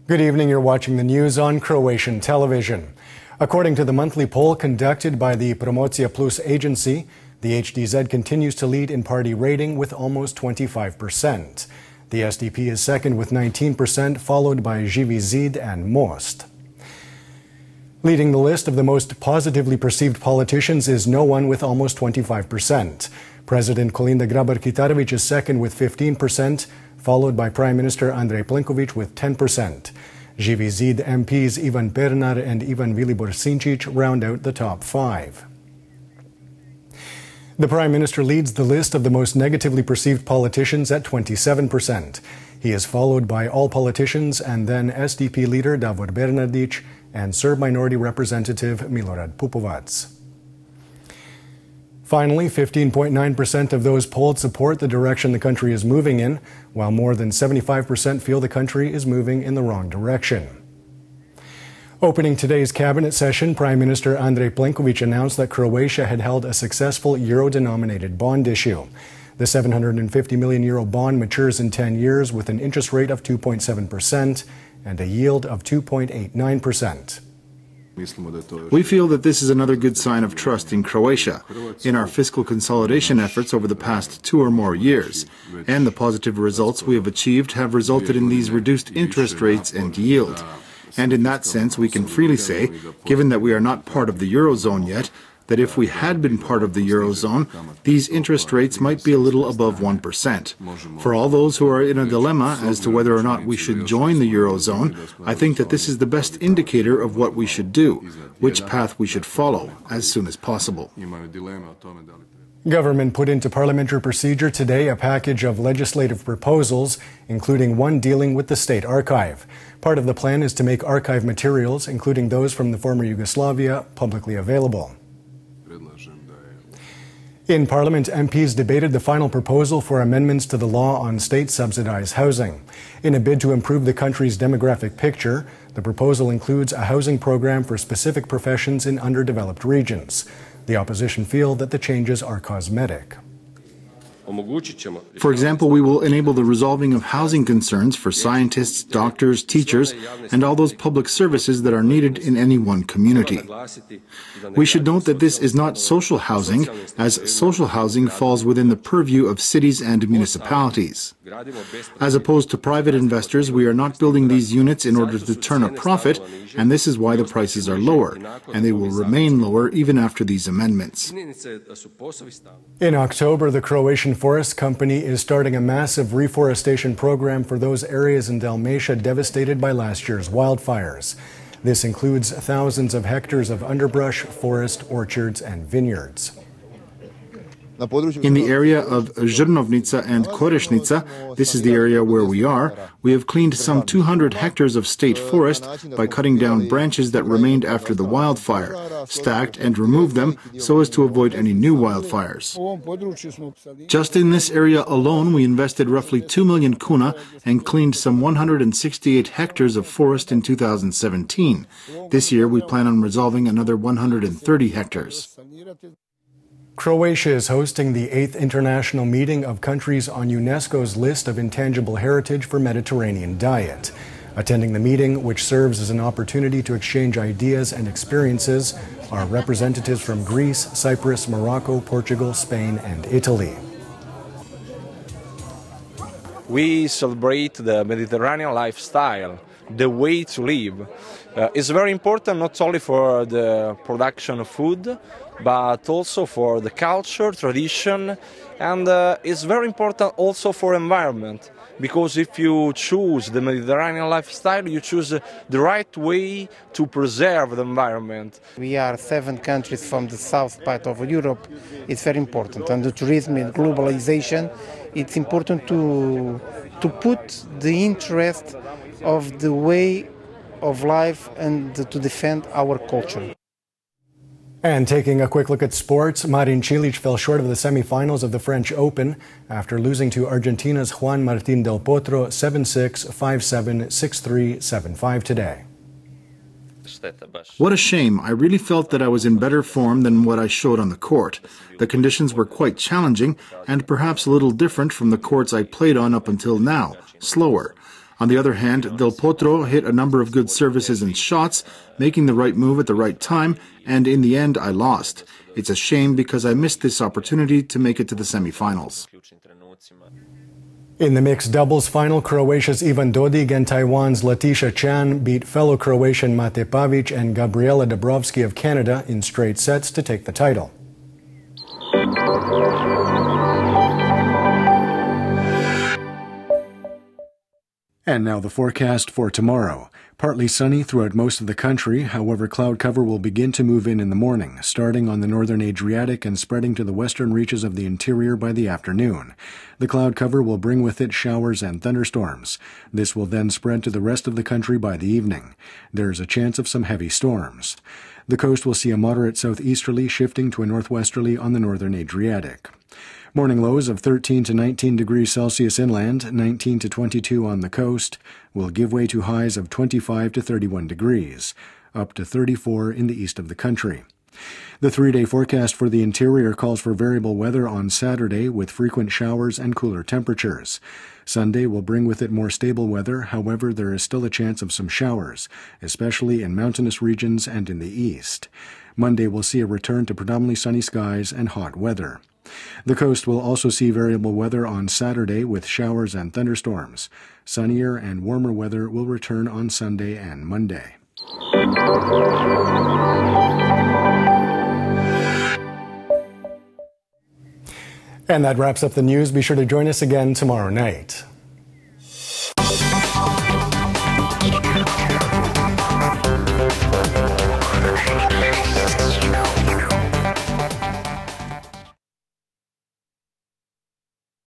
Good evening. You're watching the news on Croatian television. According to the monthly poll conducted by the Promocija Plus agency, the HDZ continues to lead in party rating with almost 25%. The SDP is second with 19%, followed by Živi zid and Most. Leading the list of the most positively perceived politicians is no one with almost 25%. President Kolinda Grabar-Kitarović is second with 15%, followed by Prime Minister Andrej Plenković with 10%. Živi zid MPs Ivan Pernar and Ivan Vilibor Sinčić round out the top five. The Prime Minister leads the list of the most negatively perceived politicians at 27%. He is followed by all politicians and then SDP leader Davor Bernardić and Serb minority representative Milorad Pupovac. Finally, 15.9% of those polled support the direction the country is moving in, while more than 75% feel the country is moving in the wrong direction. Opening today's cabinet session, Prime Minister Andrej Plenković announced that Croatia had held a successful euro-denominated bond issue. The €750 million bond matures in 10 years with an interest rate of 2.7% and a yield of 2.89%. We feel that this is another good sign of trust in Croatia, in our fiscal consolidation efforts over the past 2 or more years, and the positive results we have achieved have resulted in these reduced interest rates and yield. And in that sense, we can freely say, given that we are not part of the Eurozone yet, that if we had been part of the Eurozone, these interest rates might be a little above 1%. For all those who are in a dilemma as to whether or not we should join the Eurozone, I think that this is the best indicator of what we should do, which path we should follow as soon as possible. Government put into parliamentary procedure today a package of legislative proposals, including one dealing with the State Archive. Part of the plan is to make archive materials, including those from the former Yugoslavia, publicly available. In Parliament, MPs debated the final proposal for amendments to the law on state-subsidized housing. In a bid to improve the country's demographic picture, the proposal includes a housing program for specific professions in underdeveloped regions. The opposition feel that the changes are cosmetic. For example, we will enable the resolving of housing concerns for scientists, doctors, teachers, and all those public services that are needed in any one community. We should note that this is not social housing, as social housing falls within the purview of cities and municipalities. As opposed to private investors, we are not building these units in order to turn a profit, and this is why the prices are lower, and they will remain lower even after these amendments. In October, the Croatian Forest Company is starting a massive reforestation program for those areas in Dalmatia devastated by last year's wildfires. This includes thousands of hectares of underbrush, forest, orchards, and vineyards. In the area of Žrnovnica and Korešnica, this is the area where we are, we have cleaned some 200 hectares of state forest by cutting down branches that remained after the wildfire, stacked and removed them so as to avoid any new wildfires. Just in this area alone, we invested roughly 2 million kuna and cleaned some 168 hectares of forest in 2017. This year, we plan on resolving another 130 hectares. Croatia is hosting the 8th international meeting of countries on UNESCO's list of intangible heritage for Mediterranean diet. Attending the meeting, which serves as an opportunity to exchange ideas and experiences, are representatives from Greece, Cyprus, Morocco, Portugal, Spain, and Italy. We celebrate the Mediterranean lifestyle, the way to live. It's very important not only for the production of food, but also for the culture, tradition, and it's very important also for environment. Because if you choose the Mediterranean lifestyle, you choose the right way to preserve the environment. We are 7 countries from the south part of Europe. It's very important. And the tourism and globalization, it's important to put the interest of the way of life and to defend our culture. And taking a quick look at sports, Marin Cilic fell short of the semifinals of the French Open after losing to Argentina's Juan Martín del Potro 7-6, 5-7, 6-3, 7-5 today. What a shame. I really felt that I was in better form than what I showed on the court. The conditions were quite challenging and perhaps a little different from the courts I played on up until now, slower. On the other hand, Del Potro hit a number of good services and shots, making the right move at the right time, and in the end I lost. It's a shame because I missed this opportunity to make it to the semi-finals. In the mixed doubles final, Croatia's Ivan Dodig and Taiwan's Letitia Chan beat fellow Croatian Mate Pavic and Gabriela Dabrowski of Canada in straight sets to take the title. And now the forecast for tomorrow. Partly sunny throughout most of the country, however cloud cover will begin to move in the morning, starting on the northern Adriatic and spreading to the western reaches of the interior by the afternoon. The cloud cover will bring with it showers and thunderstorms. This will then spread to the rest of the country by the evening. There is a chance of some heavy storms. The coast will see a moderate southeasterly shifting to a northwesterly on the northern Adriatic. Morning lows of 13 to 19 degrees Celsius inland, 19 to 22 on the coast, will give way to highs of 25 to 31 degrees, up to 34 in the east of the country. The three-day forecast for the interior calls for variable weather on Saturday with frequent showers and cooler temperatures. Sunday will bring with it more stable weather, however there is still a chance of some showers, especially in mountainous regions and in the east. Monday will see a return to predominantly sunny skies and hot weather. The coast will also see variable weather on Saturday with showers and thunderstorms. Sunnier and warmer weather will return on Sunday and Monday. And that wraps up the news. Be sure to join us again tomorrow night.